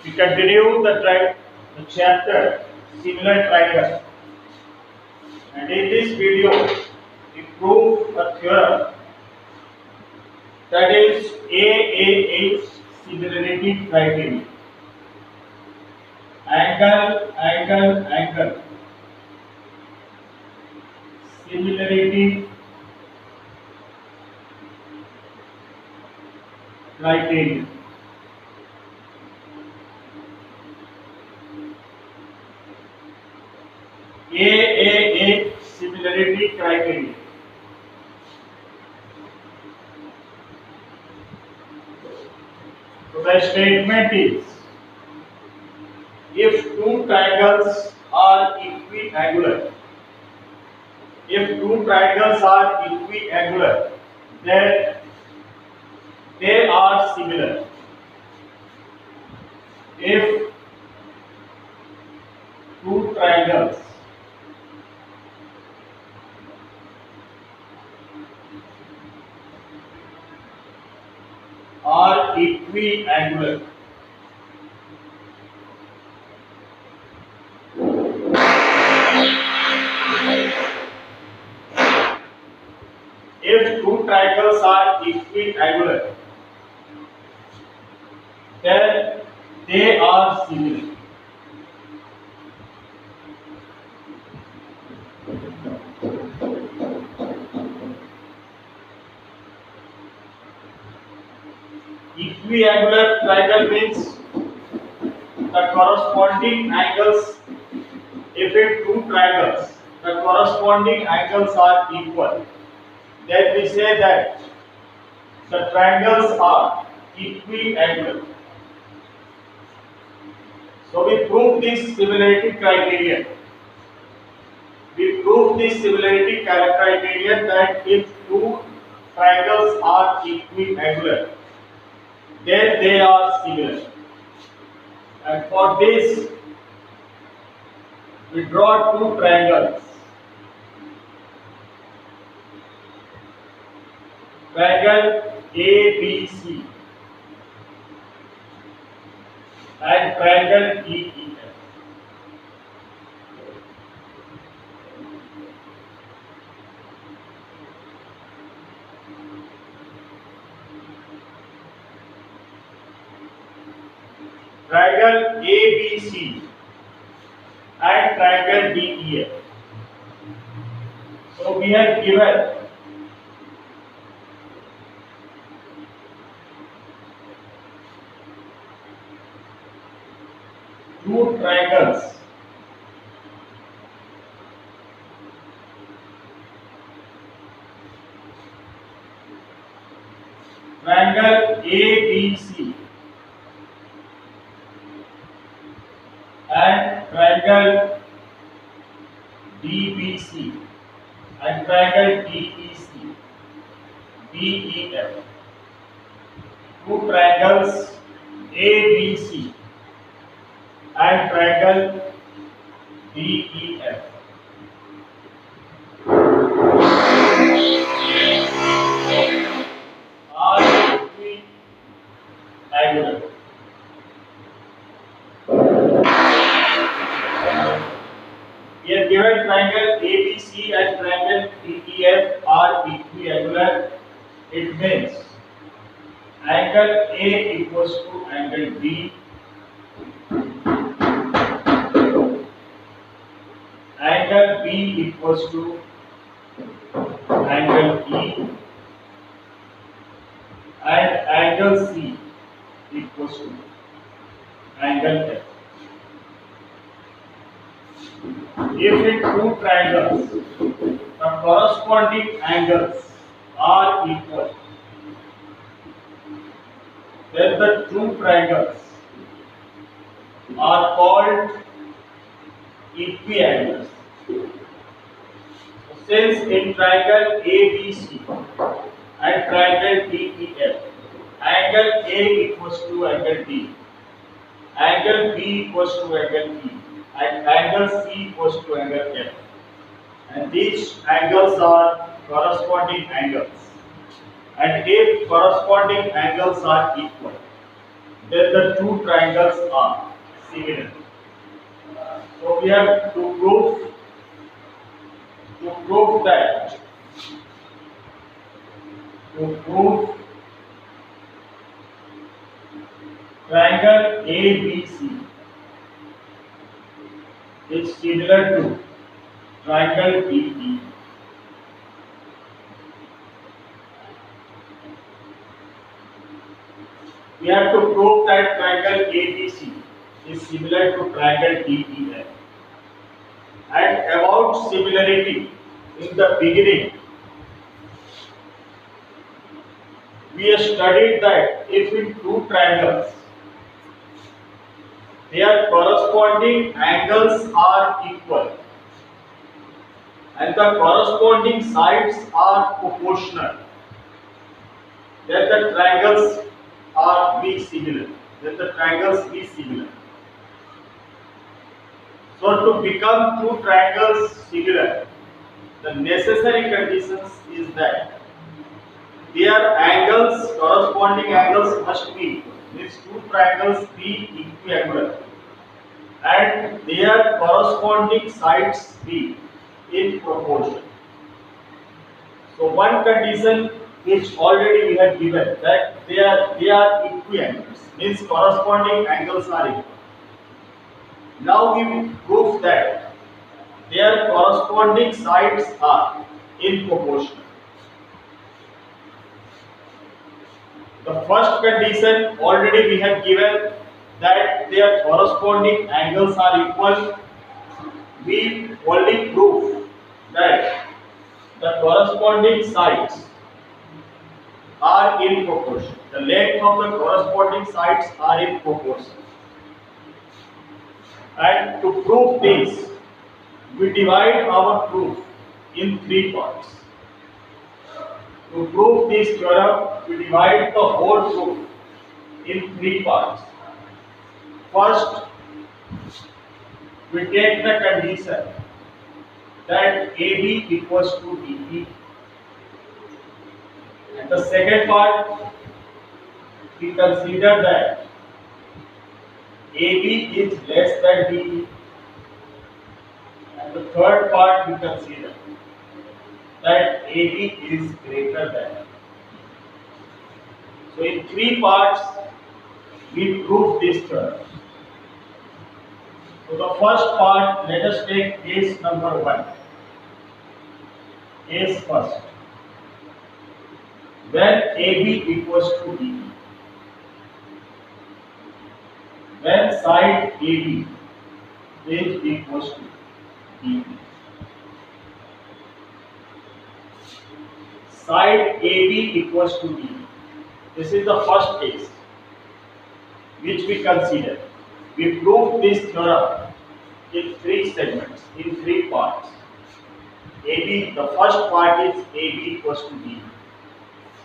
We continue the chapter similar triangle, and in this video we prove a theorem, that is AAH similarity criterion. Angle similarity criterion. AAH similarity criterion. So the statement is, if two triangles are equiangular, then they are similar. If two triangles are equiangular, then they are similar. Equiangular triangle means the corresponding angles, if in two triangles the corresponding angles are equal, then we say that the triangles are equiangular. So we prove this similarity criterion. That if two triangles are equiangular, then they are similar. And for this, we draw two triangles. Triangle ABC and triangle DEF. Triangle ABC and triangle DEF. So we have given two triangles triangle ABC and triangle DBC and triangle DEF. Two triangles ABC and triangle DEF. Are equiangular. We have given triangle ABC and triangle DEF are equiangular. It means angle A equals to angle B, angle B equals to angle E, and angle C equals to angle F. If in two triangles the corresponding angles are equal, then the two triangles are called equiangles. Since in triangle ABC and triangle DEF, angle A equals to angle D, angle B equals to angle E, and angle C equals to angle F, and these angles are corresponding angles. And if corresponding angles are equal, then the two triangles are similar. So we have to prove that to prove triangle ABC is similar to triangle DE. We have to prove that triangle ABC is similar to triangle DEF. And about similarity, in the beginning, we studied that if in two triangles, their corresponding angles are equal and the corresponding sides are proportional, then the triangles are be similar. Then the triangles be similar. So to become two triangles similar, the necessary conditions is that their angles, corresponding angles must be equal. These two triangles be equiangular and their corresponding sides be in proportion. So one condition which already we have given, that they are equiangles, means corresponding angles are equal. Now we prove that their corresponding sides are in proportion. The first condition already we have given, that their corresponding angles are equal. We only prove that the corresponding sides are in proportion. The length of the corresponding sides are in proportion. And to prove this, we divide our proof in three parts. To prove this theorem, we divide the whole proof in three parts. First, we take the condition that AB equals to DE. And the second part, we consider that AB is less than DE. And the third part, we consider that AB is greater than. So in three parts, we prove this theorem. So the first part, let us take case number 1. Case first. When AB equals to DE, when side AB is equals to DE, side AB equals to DE. This is the first case which we consider. We prove this theorem in three segments, in three parts. AB, the first part is AB equals to DE.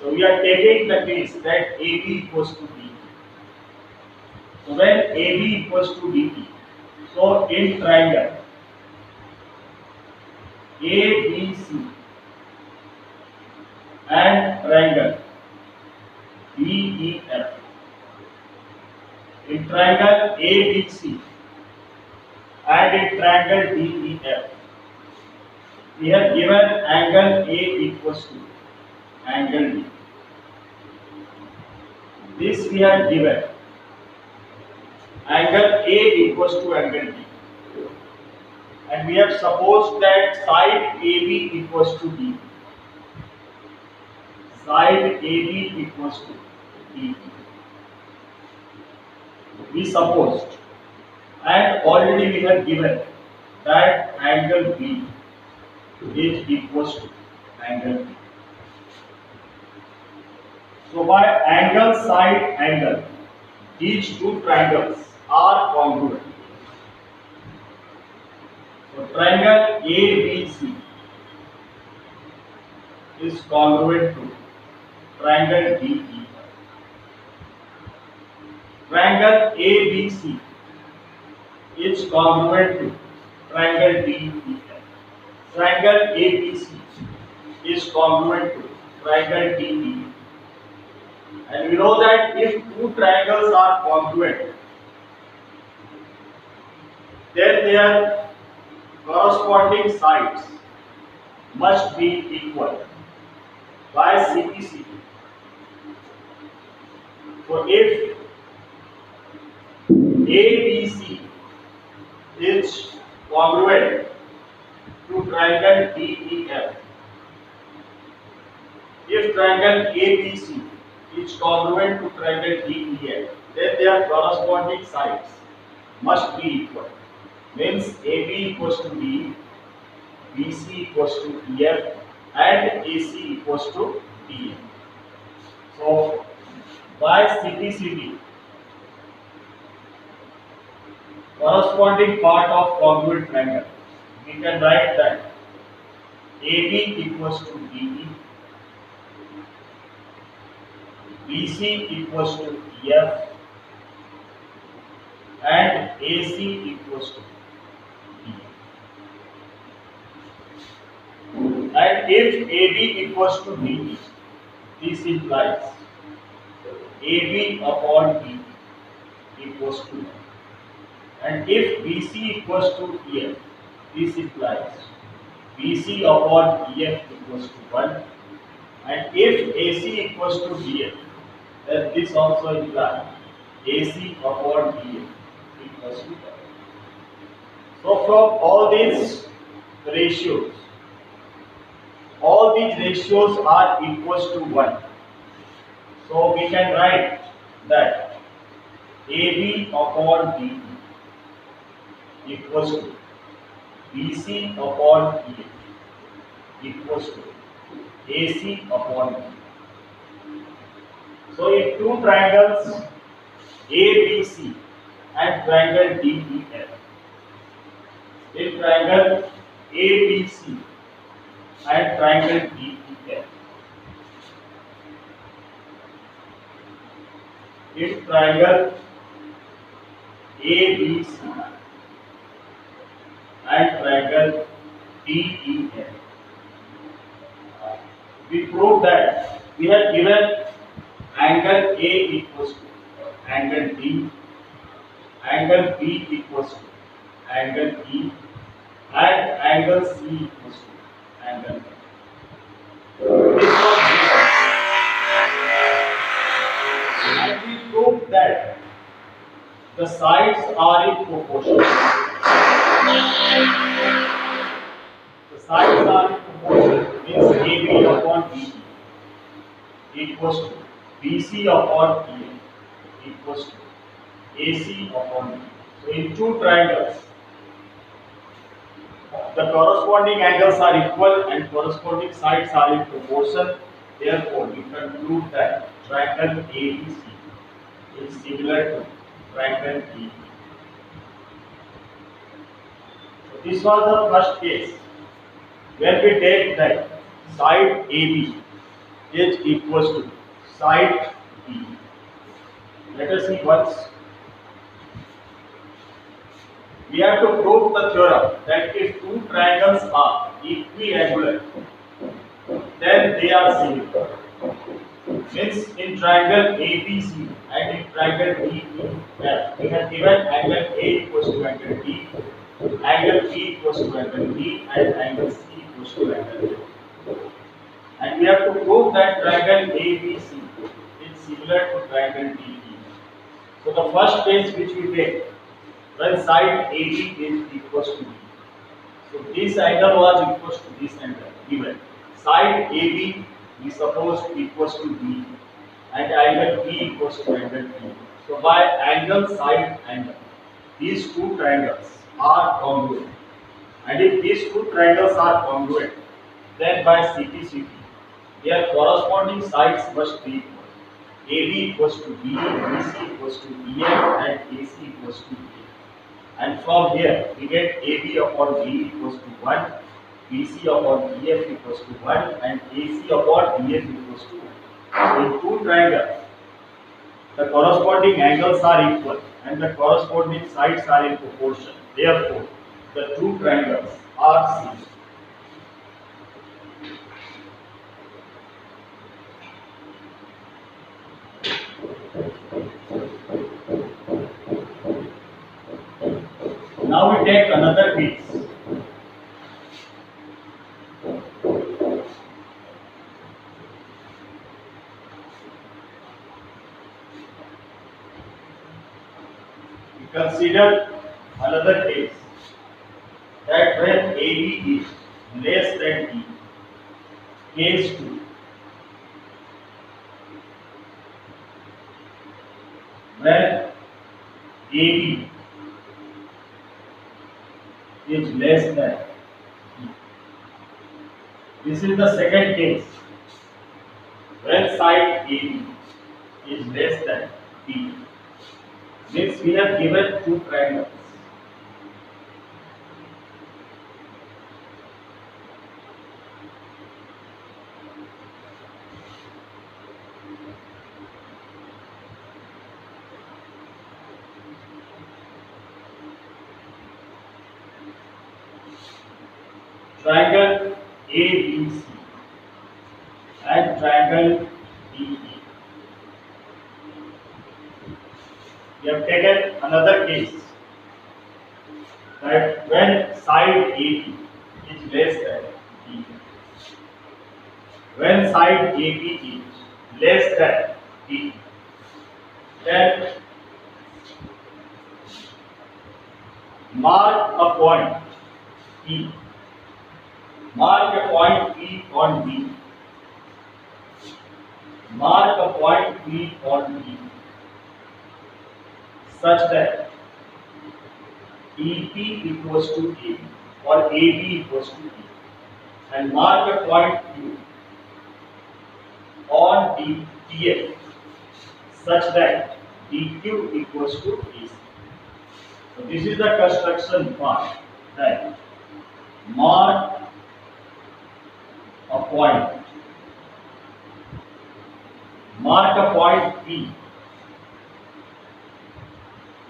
So we are taking the case that AB equals to DE. So when AB equals to DE, so in triangle ABC and triangle DEF, in triangle ABC and in triangle DEF, we have given angle A equals to angle D. This we have given angle A equals to angle D. And we have supposed that side AB equals to D. Side AB equals to D. We supposed, and already we have given that angle B is equals to angle B. So by angle, side, angle, these two triangles are congruent. So triangle ABC is congruent to triangle DE. Triangle ABC is congruent to triangle DEF. Triangle ABC is congruent to triangle DE. And we know that if two triangles are congruent, then their corresponding sides must be equal by CPCP. So if ABC is congruent to triangle DEF, if triangle ABC is congruent to triangle DEF, then their corresponding sides must be equal. Means AB equals to D, BC equals to EF, and AC equals to DF. So by CPCD, corresponding part of congruent triangle, we can write that AB equals to DE, BC equals to EF, and AC equals to D. And if AB equals to DE, this implies AB upon DE equals to 1. And if BC equals to EF, this implies BC upon EF equals to 1. And if AC equals to DF, then this also implies AC upon DF equals to 1. So from all these ratios are equals to 1. So we can write that AB upon DE equals to BC upon EF equals to AC upon B. So in two triangles ABC and triangle DEF, in triangle ABC and triangle DEF, in triangle ABC and triangle DEF, we prove that we have given angle A equals to angle D, angle B equals to angle E, and angle C equals to angle B. This was given, and we proved that the sides are in proportion. The sides are in proportion means AB upon DE equals to BC upon EF equals to AC upon D. So in two triangles, the corresponding angles are equal and corresponding sides are in proportion. Therefore, we conclude that triangle ABC is similar to triangle DE. So this was the first case where we take that side AB is equals to side B. Let us see once. We have to prove the theorem that if two triangles are equiangular, then they are similar. Means in triangle ABC and in triangle DEF, we have given angle A equals to angle D, angle B equals to angle D, and angle C equals to angle D. And we have to prove that triangle ABC is similar to triangle DE. So the first case which we take, when side AB is equals to B. So this angle was equals to this angle given. Side AB we suppose equals to B and angle B equals to angle B. So by angle side angle, these two triangles are congruent. And if these two triangles are congruent, then by CPCP, their corresponding sides must be equal. AB equals to B, BC equals to EF, and AC equals to D. And from here, we get AB upon B equals to 1, BC upon EF equals to 1, and AC upon DF equals to 1. So in two triangles, the corresponding angles are equal and the corresponding sides are in proportion. Therefore, the two triangles are similar. Now we take another case. We consider another case that when AB is less than D, case 2, when AB is less than D. This is the second case. When side AB is less than D, means we have given two triangles. Triangle ABC and triangle DE. We have taken another case that when side AB is less than D, when side AB is less than D, then mark a point P. Mark a point P on D. Mark a point P on D such that EP equals to AB or AB equals to D, and mark a point Q on DF such that DQ equals to AC. So this is the construction part, that mark a point P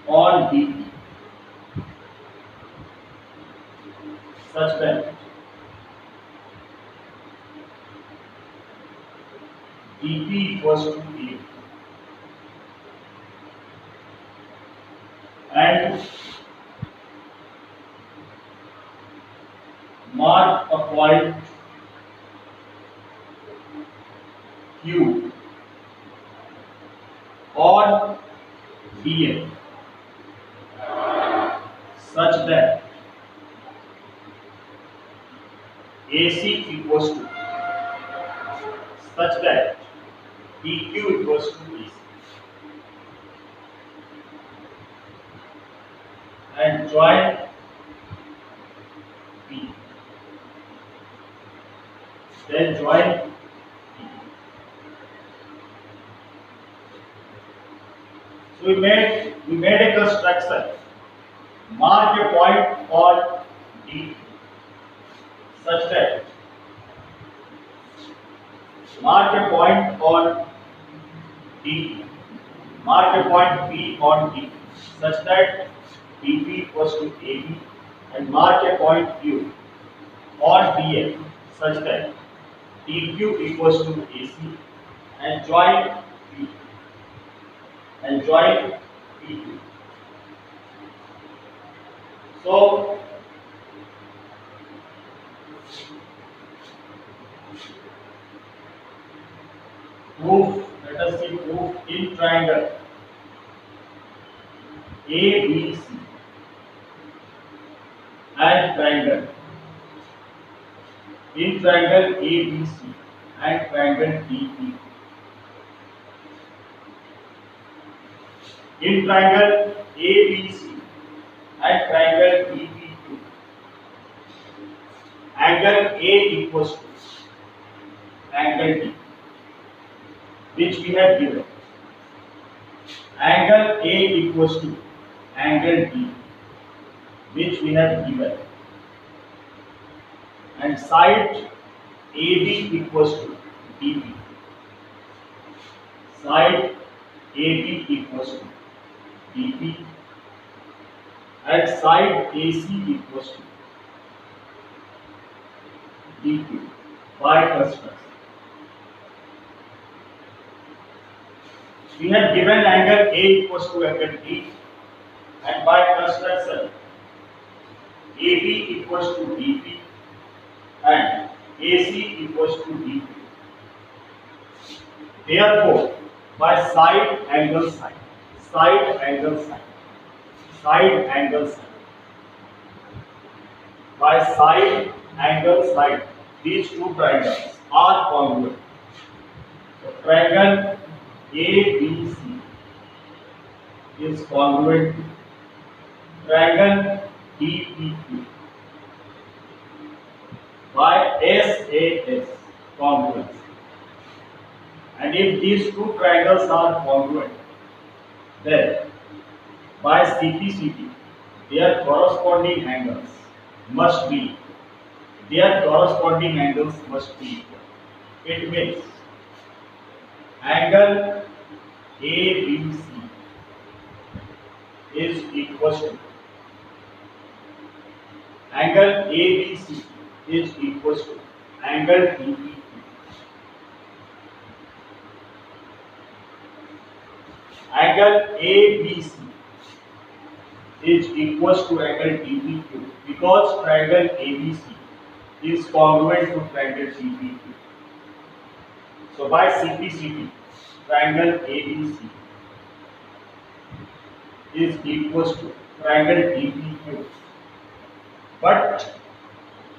on DP such that DP equals to A, and mark a point Q on DF such that AC equals to, such that PQ equals to AC, and join P. Then join P. So we made a construction. Mark a point on D such that, mark a point on D, mark a point P on D such that DP equals to AB, and mark a point Q on DF such that DQ equals to AC, and join P and join PQ. So proof, let us see proof in triangle ABC and triangle, in triangle ABC and triangle DE. In triangle ABC and triangle DE2, angle A equals to angle D, which we have given. Angle A equals to angle D, which we have given. And side AB equals to DB. Side AB equals to DB, and side AC equals to DQ by construction. We have given angle A equals to angle D, and by construction AB equals to DP and AC equals to DP. Therefore, by side angle side, side angle side, side angle side, by side angle side, these two triangles are congruent. So triangle ABC is congruent to triangle DPQ by SAS congruence. And if these two triangles are congruent, then by CPCP, their corresponding angles must be equal. It means angle ABC is equal to angle ABC is equal to angle DPQ. Angle ABC is equal to angle DPQ because triangle ABC is congruent to triangle DPQ. So by CPCP, triangle ABC is equal to triangle DPQ. But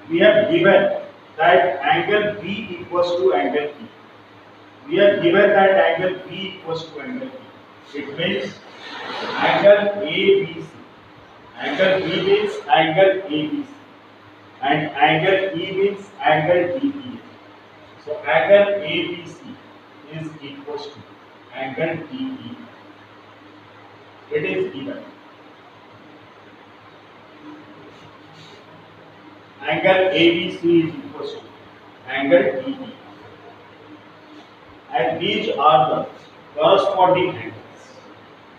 we have given that angle B equals to angle P. We have given that angle B equals to angle P. It means angle ABC. Angle B means angle ABC. And angle E means angle DE. So angle ABC is equal to angle DE. It is given. Angle ABC is equal to angle DE. And these are the corresponding angles.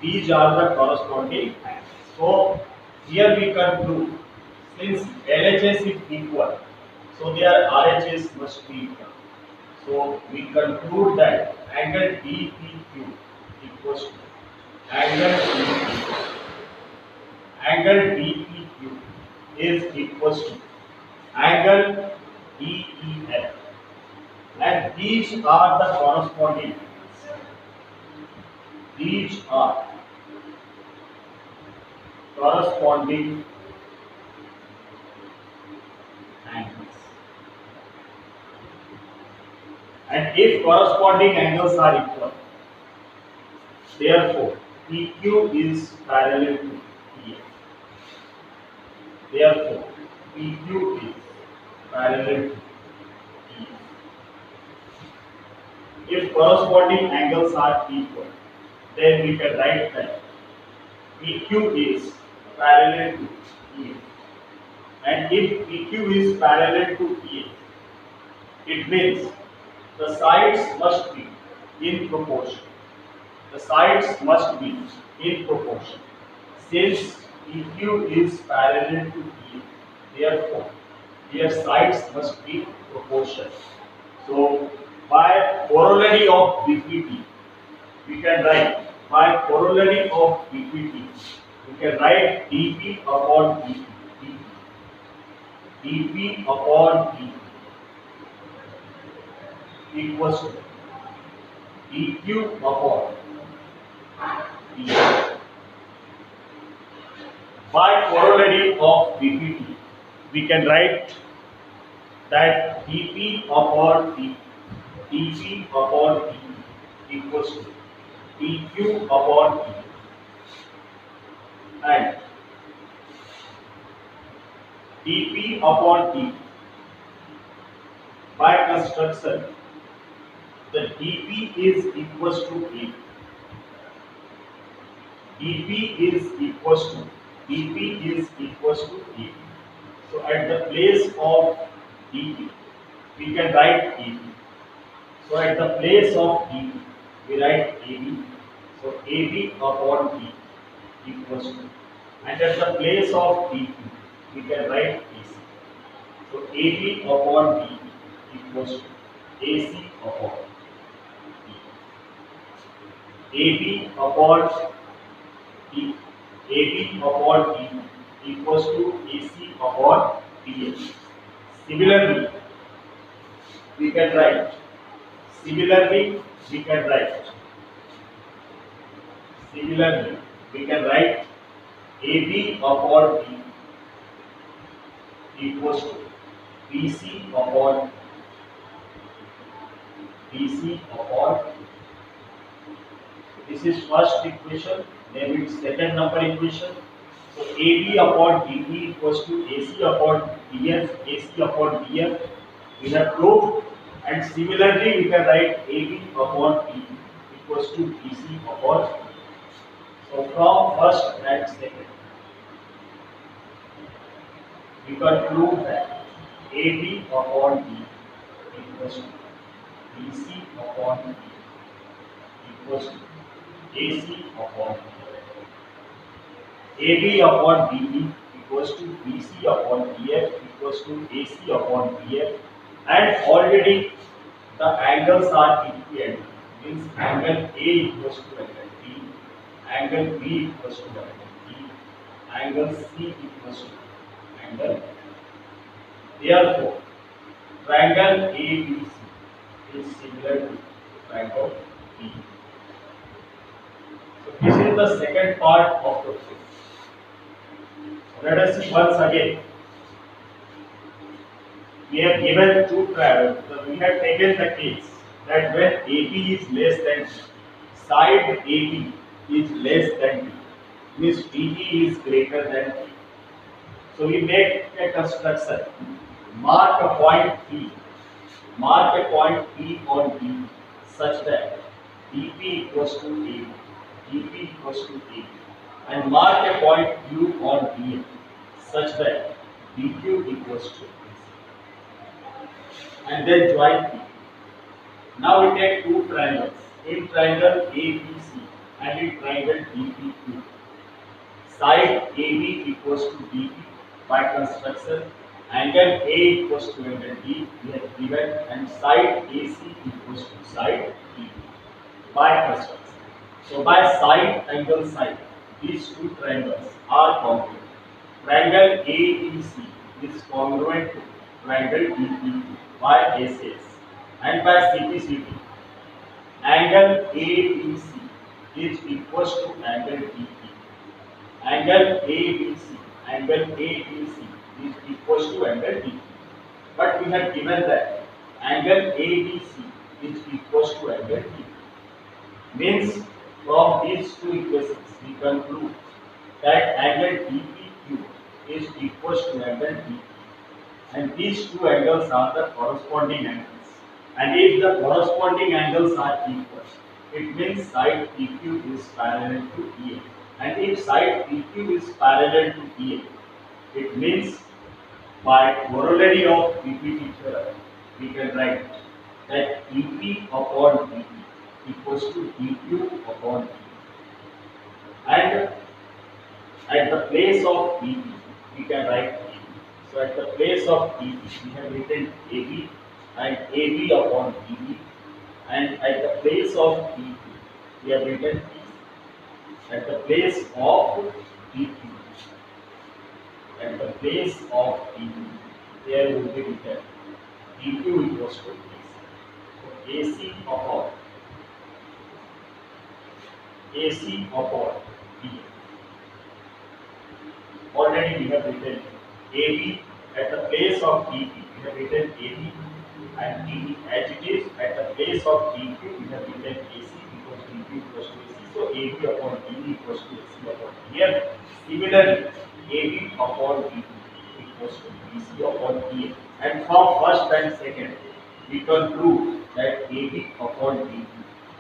These are the corresponding angles. So here we conclude, since LHS is equal, so their RHS must be equal. So we conclude that angle DPQ equals to angle DP. Angle DPQ is equals to angle DEF. And these are the corresponding angles. These are corresponding angles. And if corresponding angles are equal, therefore PQ is parallel to PF. Therefore PQ is parallel to PF. If corresponding angles are equal, then we can write that PQ is parallel to EF. And if PQ is parallel to EF, it means the sides must be in proportion. The sides must be in proportion. Since PQ is parallel to EF, therefore their sides must be proportional. So by corollary of BPT, we can write dP upon dP, dP upon dP equals to dQ upon dP. By corollary of BPT, we can write that dP upon dP, dP upon dP equals to dQ upon dP. And dP upon dP, by construction, the dP is equals to A. dP is equals to A. So at the place of dP, we can write AB. So at the place of dP, we write AB. So AB upon D equals to, and at the place of dP, we can write AC. So AB upon dP equals to AC upon D. AB upon D, AB upon D equals to AC upon DF. Similarly, we can write. Similarly, we can write. Similarly, we can write AB upon D equals to BC upon BC upon. This is first equation. Then it's second number equation. So AB upon DE equals to AC upon DF, AC upon DF. We have proved, and similarly we can write AB upon DE equals to BC upon. So from first and second, we can prove that AB upon D equals to BC upon D equals to AC upon AB upon DE equals to BC upon DF equals to AC upon DF, and already the angles are equivalent. Means angle A equals to angle D, angle B equals to angle D, angle C equals to angle. Therefore, triangle ABC is similar to triangle B. So this is the second part of the proof. Let us see once again. We have given two triangles. So we have taken the case that when AB is less than D, side AB is less than D, means DE is greater than D. So we make a construction. Mark a point P. Mark a point P on D such that DP equals to AB. DP equals to AB. And mark a point Q on DF such that DQ equals to AC. And then join P. Now we take two triangles. In triangle ABC and in triangle DPQ. Side AB equals to DP by construction. Angle A equals to angle D we have given, and side AC equals to side DP by construction. So by side angle side, these two triangles are congruent. Triangle ABC is congruent to triangle DPQ by SS, and by CPCT, angle ABC is equals to angle DP. Angle ABC is equals to angle DP. But we have given that angle ABC is equals to angle DP. Means from these two equations we conclude that angle DPQ is equals to angle DP. And these two angles are the corresponding angles. And if the corresponding angles are equal, it means side PQ is parallel to EA. And if side PQ is parallel to EA, it means by corollary of PPT theorem, we can write that EP upon DP equals to DQ upon DP. And at the place of DP, we can write AB. So at the place of DP, we have written AB and AB upon DB, and at the place of DP, we have written P. At the place of DP, at the place of DP, there will be written DQ equals to AC. So AC upon DF. Already we have written AB at the place of DP, we have written AB, and DE as it is at the place of DQ, we have written AC because DQ equals to AC. So AB upon DE equals to AC upon DF. Similarly, AB upon DP equals to BC upon DF. And from first and second, we can prove that AB upon DP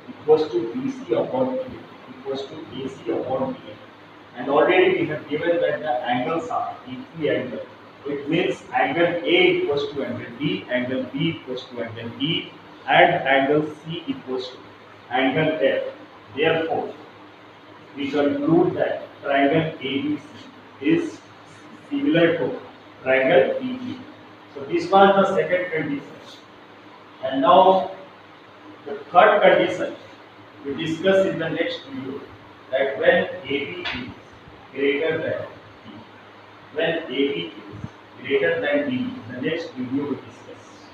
equals to BC upon DF equals to AC upon DF. And already we have given that the angles are equiangle. It means angle A equals to angle D, angle B equals to angle E, and angle C equals to angle F. Therefore, we conclude that triangle ABC is similar to triangle DP. So this was the second condition. And now the third condition we discuss in the next video, that when AB is greater than D. when AB is greater than D. The next video we discuss.